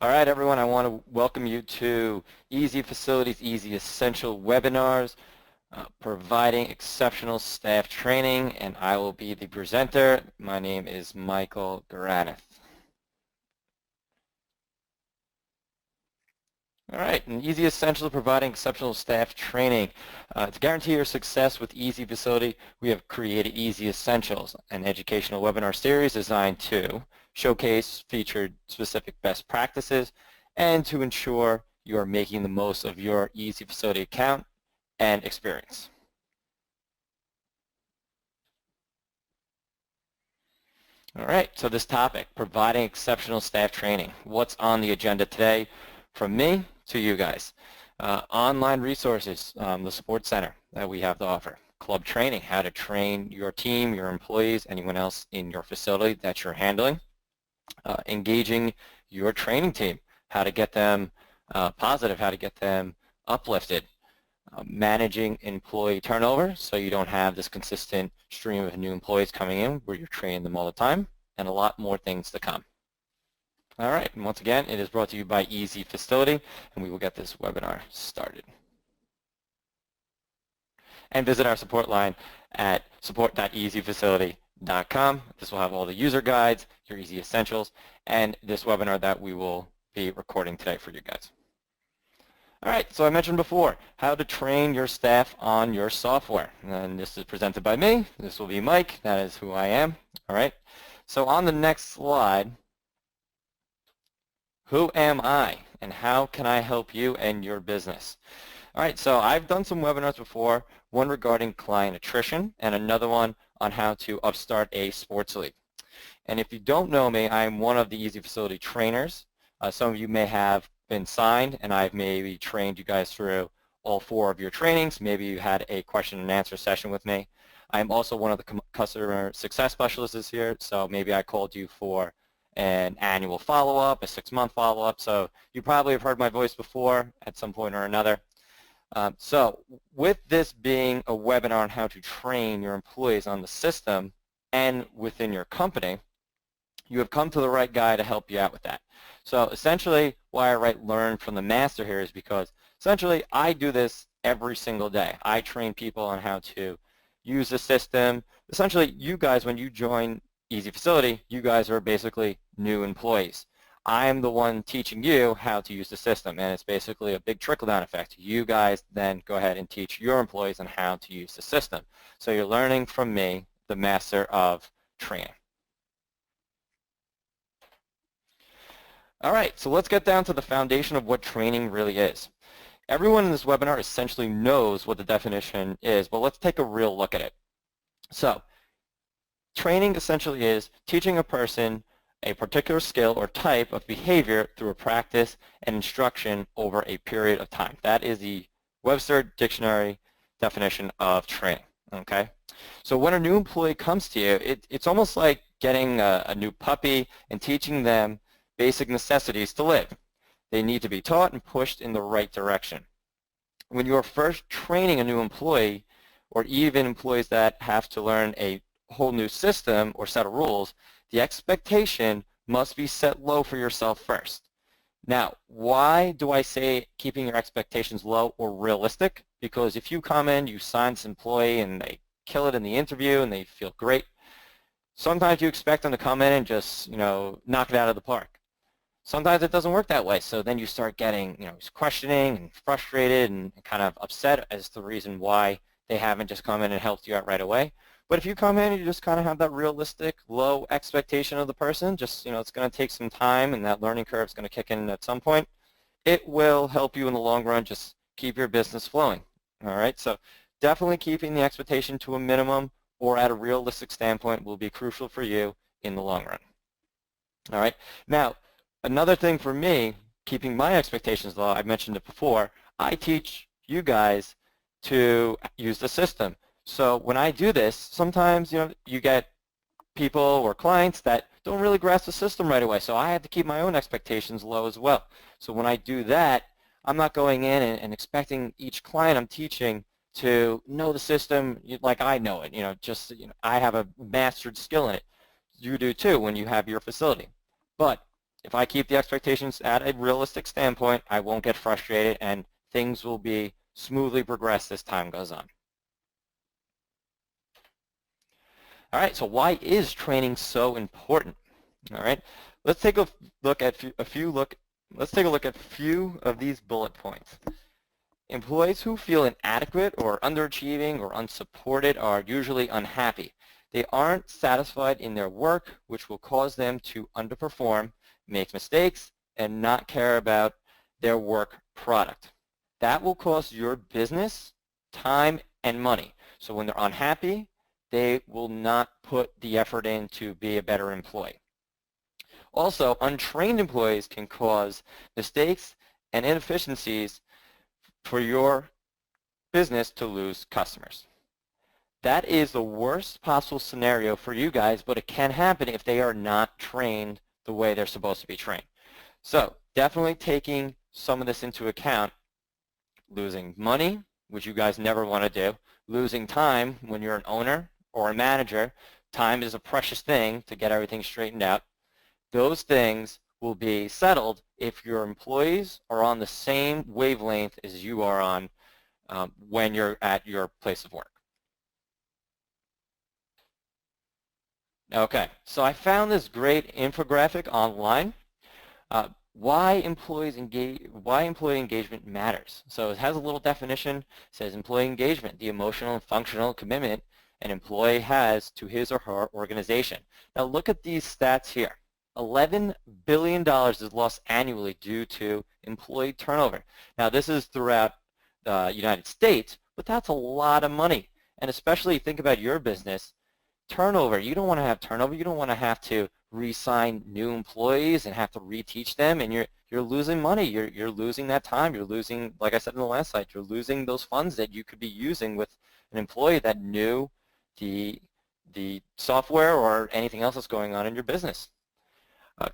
All right, everyone, I want to welcome you to EZFacility's Easy Essential webinars, providing exceptional staff training, and I will be the presenter. My name is Michael Granath. All right, and Easy Essential providing exceptional staff training. To guarantee your success with EZFacility, we have created Easy Essentials, an educational webinar series designed to showcase featured specific best practices and to ensure you are making the most of your EZFacility account and experience. All right, so this topic, providing exceptional staff training. What's on the agenda today from me to you guys? Online resources, the support center that we have to offer. Club training, how to train your team, your employees, anyone else in your facility that you're handling. Engaging your training team, how to get them positive, how to get them uplifted. Managing employee turnover so you don't have this consistent stream of new employees coming in where you're training them all the time, and a lot more things to come. All right, and once again, it is brought to you by EZFacility, and we will get this webinar started. And visit our support line at support.ezfacility.com. This will have all the user guides, your Easy Essentials, and this webinar that we will be recording today for you guys. All right, so I mentioned before how to train your staff on your software. And this is presented by me. This will be Mike. That is who I am. All right, so on the next slide, who am I and how can I help you and your business? All right, so I've done some webinars before, one regarding client attrition and another one on how to upstart a sports league. And if you don't know me, I'm one of the EZFacility trainers. Some of you may have been signed, and I've maybe trained you guys through all 4 of your trainings. Maybe you had a question and answer session with me. I'm also one of the customer success specialists here, so maybe I called you for an annual follow-up, a 6-month follow-up. So you probably have heard my voice before at some point or another. So with this being a webinar on how to train your employees on the system and within your company, you have come to the right guy to help you out with that. So essentially why I write learn from the master here is because essentially I do this every single day. I train people on how to use the system. Essentially you guys, when you join EZFacility, you guys are basically new employees. I'm the one teaching you how to use the system, and it's basically a big trickle-down effect. You guys then go ahead and teach your employees on how to use the system. So you're learning from me, the master of training. All right, so let's get down to the foundation of what training really is. Everyone in this webinar essentially knows what the definition is, but let's take a real look at it. So training essentially is teaching a person a particular skill or type of behavior through a practice and instruction over a period of time. That is the Webster Dictionary definition of training, okay? So when a new employee comes to you, it's almost like getting a new puppy and teaching them basic necessities to live. They need to be taught and pushed in the right direction. When you are first training a new employee, or even employees that have to learn a whole new system or set of rules, the expectation must be set low for yourself first. Now, why do I say keeping your expectations low or realistic? Because if you come in, you sign this employee and they kill it in the interview and they feel great, sometimes you expect them to come in and just, knock it out of the park. Sometimes it doesn't work that way, so then you start getting, questioning and frustrated and kind of upset as to the reason why they haven't just come in and helped you out right away. But if you come in and you just kind of have that realistic, low expectation of the person, just, it's going to take some time and that learning curve is going to kick in at some point, it will help you in the long run just keep your business flowing. All right, so definitely keeping the expectation to a minimum or at a realistic standpoint will be crucial for you in the long run. All right, now, another thing for me, keeping my expectations low, I mentioned it before, I teach you guys to use the system. So when I do this, sometimes you get people or clients that don't really grasp the system right away. So I have to keep my own expectations low as well. So when I do that, I'm not going in and expecting each client I'm teaching to know the system like I know it. I have a mastered skill in it. You do too when you have your facility. But If I keep the expectations at a realistic standpoint, I won't get frustrated and things will be smoothly progressed as time goes on. All right, so why is training so important? All right, let's take a look at a few of these bullet points. Employees who feel inadequate or underachieving or unsupported are usually unhappy. They aren't satisfied in their work, which will cause them to underperform, make mistakes, and not care about their work product. That will cost your business time and money. So when they're unhappy, they will not put the effort in to be a better employee. Also, untrained employees can cause mistakes and inefficiencies for your business to lose customers. That is the worst possible scenario for you guys, but it can happen if they are not trained the way they're supposed to be trained. So definitely taking some of this into account, losing money, which you guys never want to do, losing time when you're an owner or a manager. Time is a precious thing to get everything straightened out. Those things will be settled if your employees are on the same wavelength as you are on when you're at your place of work. Okay, so I found this great infographic online. Why employee engagement matters. So it has a little definition. It says employee engagement, the emotional and functional commitment an employee has to his or her organization. Now look at these stats here. $11 billion is lost annually due to employee turnover. Now this is throughout the United States, but that's a lot of money. And especially think about your business. Turnover, you don't want to have turnover. You don't want to have to re-sign new employees and have to reteach them, and you're losing money. You're losing that time. You're losing, like I said in the last slide, you're losing those funds that you could be using with an employee that knew the software or anything else that's going on in your business.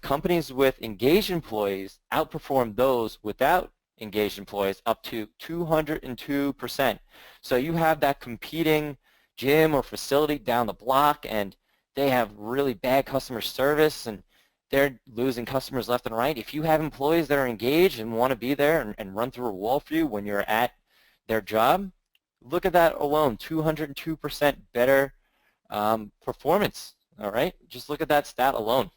Companies with engaged employees outperform those without engaged employees up to 202%. So you have that competing gym or facility down the block and they have really bad customer service and they're losing customers left and right. If you have employees that are engaged and want to be there and run through a wall for you when you're at their job, look at that alone, 202% better performance. All right, just look at that stat alone.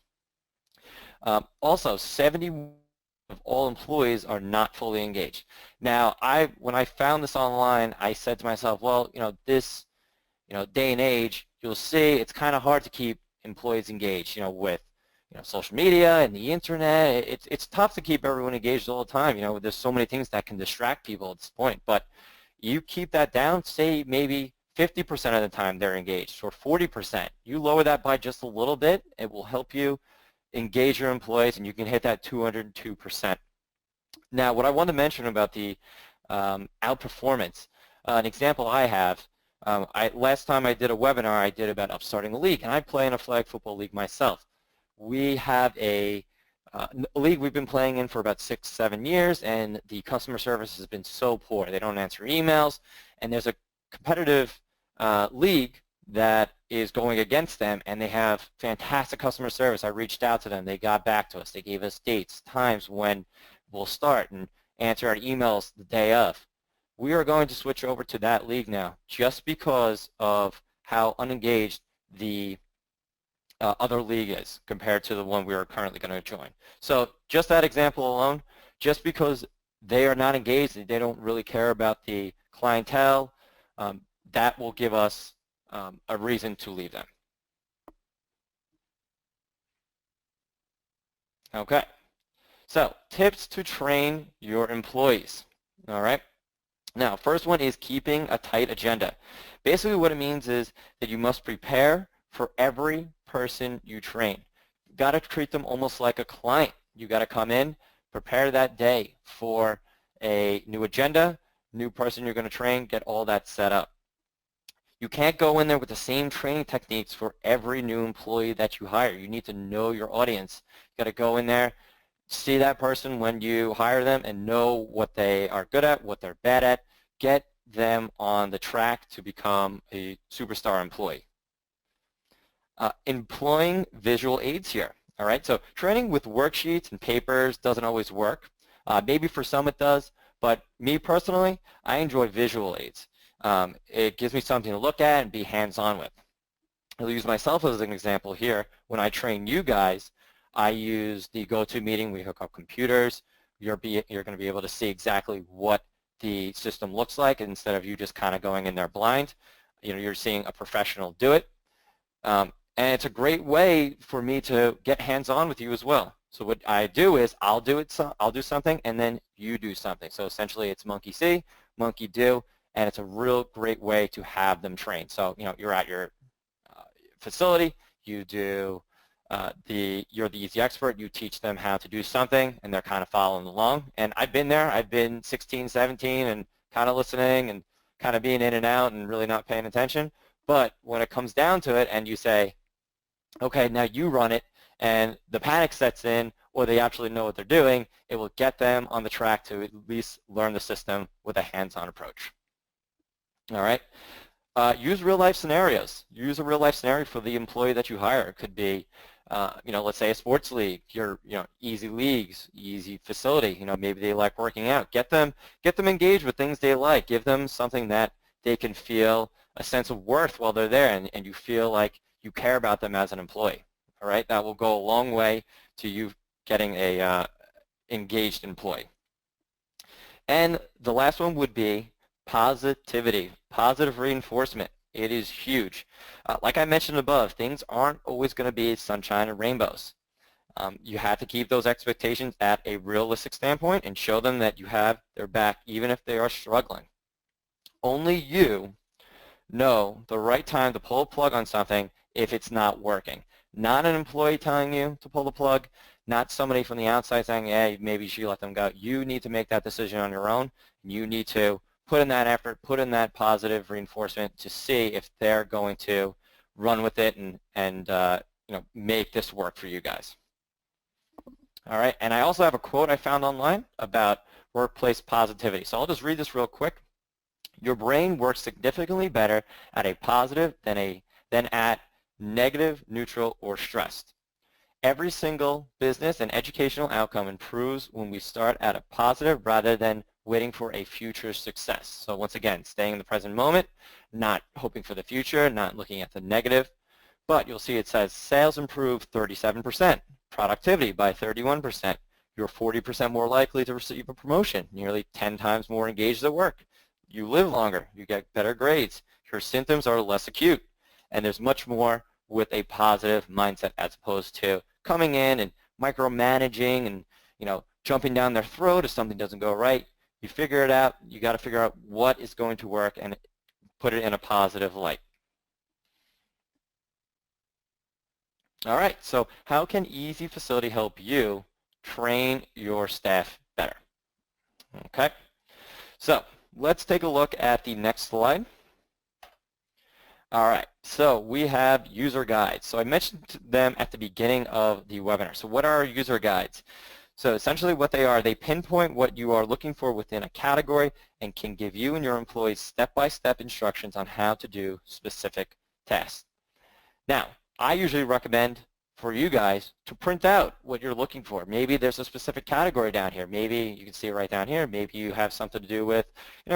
Also, 70% of all employees are not fully engaged. Now, when I found this online, I said to myself, well, this day and age, you'll see it's kind of hard to keep employees engaged, with social media and the internet. It's tough to keep everyone engaged all the time. There's so many things that can distract people at this point. But you keep that down, say maybe 50% of the time they're engaged or 40%. You lower that by just a little bit, it will help you engage your employees and you can hit that 202%. Now, what I want to mention about the outperformance, an example I have, last time I did a webinar, I did about upstarting a league, and I play in a flag football league myself. We have a league we've been playing in for about 6-7 years, and the customer service has been so poor. They don't answer emails, and there's a competitive league that is going against them, and they have fantastic customer service. I reached out to them. They got back to us. They gave us dates, times when we'll start, and answer our emails the day of. We are going to switch over to that league now just because of how unengaged the other league is compared to the one we are currently going to join. So just that example alone, just because they are not engaged, they don't really care about the clientele, that will give us a reason to leave them. Okay, so tips to train your employees. All right. Now, first one is keeping a tight agenda. Basically what it means is that you must prepare for every person you train. You've got to treat them almost like a client. You've got to come in, prepare that day for a new agenda, new person you're going to train, get all that set up. You can't go in there with the same training techniques for every new employee that you hire. You need to know your audience. You've got to go in there, see that person when you hire them and know what they are good at, what they're bad at. Get them on the track to become a superstar employee. Employing visual aids here. All right, so training with worksheets and papers doesn't always work. Maybe for some it does, but me personally, I enjoy visual aids. It gives me something to look at and be hands-on with. I'll use myself as an example here. When I train you guys, I use the GoToMeeting. We hook up computers. You're going to be able to see exactly what the system looks like instead of you just kind of going in there blind. You're seeing a professional do it. And it's a great way for me to get hands-on with you as well. So what I do is I'll do something, and then you do something. So essentially, it's monkey see, monkey do, and it's a real great way to have them train. So you're at your facility, you do you're the easy expert, you teach them how to do something, and they're kind of following along. And I've been there. I've been 16, 17, and kind of listening and kind of being in and out and really not paying attention. But when it comes down to it and you say, okay, now you run it, and the panic sets in, or they actually know what they're doing, it will get them on the track to at least learn the system with a hands-on approach. All right. Use real-life scenarios. Use a real-life scenario for the employee that you hire. It could be, let's say a sports league. Your, easy leagues, EZFacility. Maybe they like working out. Get them engaged with things they like. Give them something that they can feel a sense of worth while they're there, and you feel like you care about them as an employee. All right, that will go a long way to you getting a engaged employee. And the last one would be positivity, positive reinforcement. It is huge. Like I mentioned above, things aren't always going to be sunshine and rainbows. You have to keep those expectations at a realistic standpoint and show them that you have their back even if they are struggling. Only you know the right time to pull a plug on something if it's not working. Not an employee telling you to pull the plug, not somebody from the outside saying, hey, maybe you should let them go. You need to make that decision on your own. You need to put in that effort, put in that positive reinforcement to see if they're going to run with it and make this work for you guys. All right, and I also have a quote I found online about workplace positivity. So I'll just read this real quick. Your brain works significantly better at a positive than at negative, neutral, or stressed. Every single business and educational outcome improves when we start at a positive rather than waiting for a future success. So once again, staying in the present moment, not hoping for the future, not looking at the negative. But you'll see it says sales improve 37%, productivity by 31%. You're 40% more likely to receive a promotion, nearly 10 times more engaged at work. You live longer, you get better grades, your symptoms are less acute, and there's much more with a positive mindset as opposed to coming in and micromanaging and jumping down their throat if something doesn't go right. You figure it out. You got to figure out what is going to work and put it in a positive light. All right, so how can EZFacility help you train your staff better? Okay, so let's take a look at the next slide. All right, so we have user guides. So I mentioned them at the beginning of the webinar. So what are user guides? So essentially what they are, they pinpoint what you are looking for within a category and can give you and your employees step-by-step instructions on how to do specific tasks. Now, I usually recommend for you guys to print out what you're looking for. Maybe there's a specific category down here. Maybe you can see it right down here. Maybe you have something to do with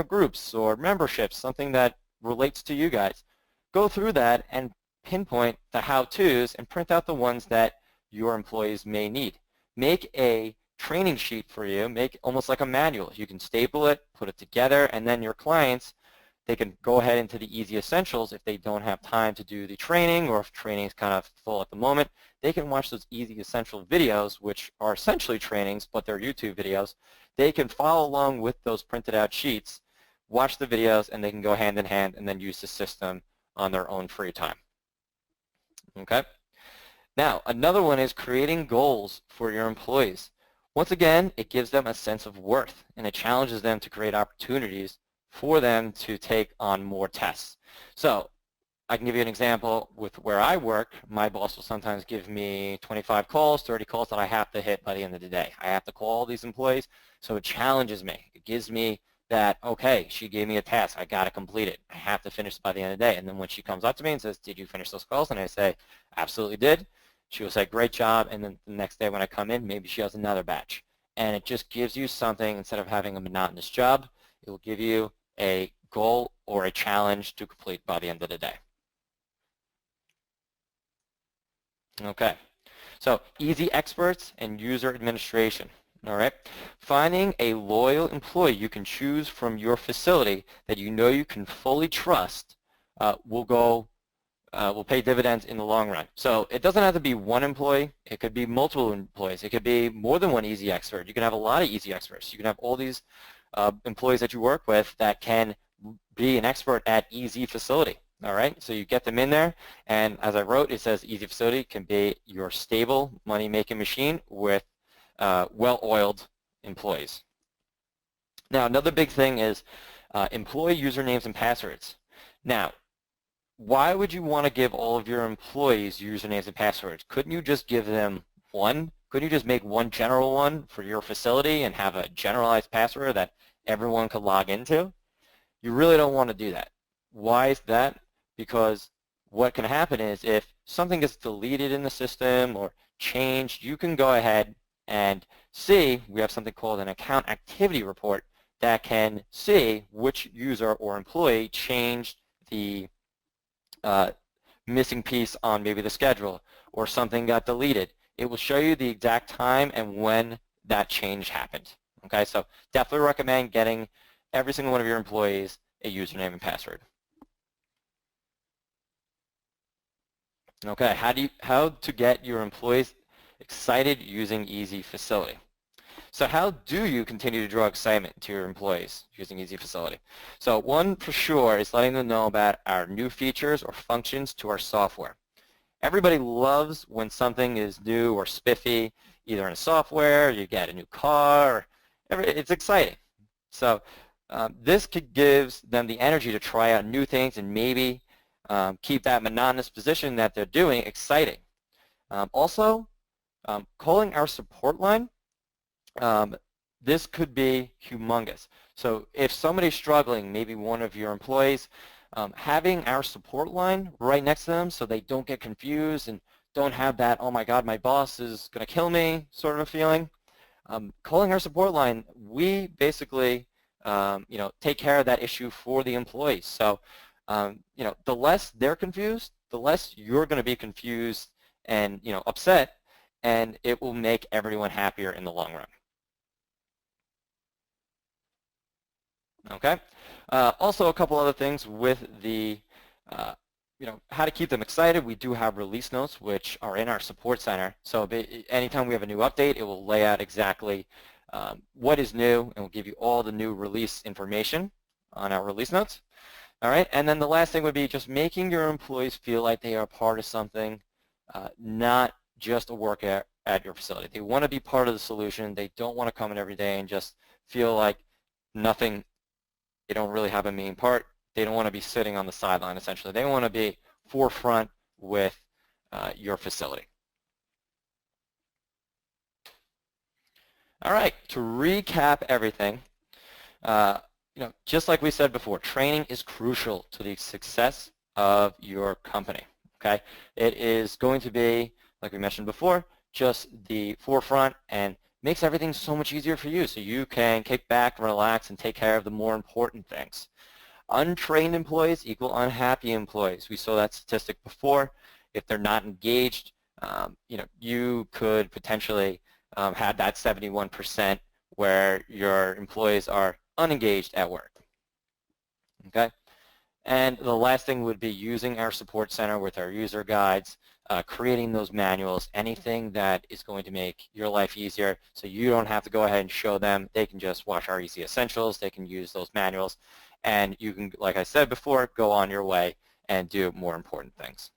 groups or memberships, something that relates to you guys. Go through that and pinpoint the how-tos and print out the ones that your employees may need. Make a training sheet for you, make almost like a manual. You can staple it, put it together, and then your clients, they can go ahead into the Easy Essentials if they don't have time to do the training or if training is kind of full at the moment. They can watch those Easy Essential videos, which are essentially trainings, but they're YouTube videos. They can follow along with those printed out sheets, watch the videos, and they can go hand in hand and then use the system on their own free time. Okay? Now, another one is creating goals for your employees. Once again, it gives them a sense of worth, and it challenges them to create opportunities for them to take on more tests. So I can give you an example with where I work. My boss will sometimes give me 25 calls, 30 calls that I have to hit by the end of the day. I have to call all these employees, so it challenges me. It gives me that, okay, she gave me a task. I got to complete it. I have to finish by the end of the day. And then when she comes up to me and says, did you finish those calls? And I say, absolutely did. She will say, great job, and then the next day when I come in, maybe she has another batch. And it just gives you something, instead of having a monotonous job, it will give you a goal or a challenge to complete by the end of the day. Okay, so easy experts and user administration. All right, finding a loyal employee you can choose from your facility that you know you can fully trust will pay dividends in the long run. So it doesn't have to be one employee. It could be multiple employees. It could be more than one easy expert. You can have a lot of easy experts. You can have all these employees that you work with that can be an expert at EZFacility. All right, so you get them in there, and as I wrote, it says EZFacility can be your stable money-making machine with well-oiled employees. Now, another big thing is employee usernames and passwords. Now, why would you want to give all of your employees usernames and passwords? Couldn't you just give them one? Couldn't you just make one general one for your facility and have a generalized password that everyone could log into? You really don't want to do that. Why is that? Because what can happen is if something gets deleted in the system or changed, you can go ahead and see, we have something called an account activity report that can see which user or employee changed the missing piece on maybe the schedule, or something got deleted. It will show you the exact time and when that change happened. Okay, so definitely recommend getting every single one of your employees a username and password. Okay, how to get your employees excited using EZFacility. So how do you continue to draw excitement to your employees using EZFacility? So one for sure is letting them know about our new features or functions to our software. Everybody loves when something is new or spiffy, either in a software, you get a new car, it's exciting. So this gives them the energy to try out new things and maybe keep that monotonous position that they're doing exciting. Also, calling our support line, this could be humongous. So if somebody's struggling, maybe one of your employees, having our support line right next to them so they don't get confused and don't have that, oh my God, my boss is going to kill me sort of a feeling. Calling our support line, we basically take care of that issue for the employees. So the less they're confused, the less you're going to be confused and upset, and it will make everyone happier in the long run. Okay. Also, a couple other things with the how to keep them excited. We do have release notes which are in our support center. So anytime we have a new update, it will lay out exactly what is new, and will give you all the new release information on our release notes. All right, and then the last thing would be just making your employees feel like they are part of something, not just a worker at your facility. They want to be part of the solution. They don't want to come in every day and just feel like nothing, they don't really have a main part. They don't want to be sitting on the sideline, essentially. They want to be forefront with your facility. All right, to recap everything, just like we said before, training is crucial to the success of your company. Okay, it is going to be, like we mentioned before, just the forefront and makes everything so much easier for you, so you can kick back, relax, and take care of the more important things. Untrained employees equal unhappy employees. We saw that statistic before. If they're not engaged, you could potentially have that 71% where your employees are unengaged at work. Okay, and the last thing would be using our support center with our user guides, creating those manuals, anything that is going to make your life easier so you don't have to go ahead and show them. They can just watch our EZ Essentials, they can use those manuals, and you can, like I said before, go on your way and do more important things.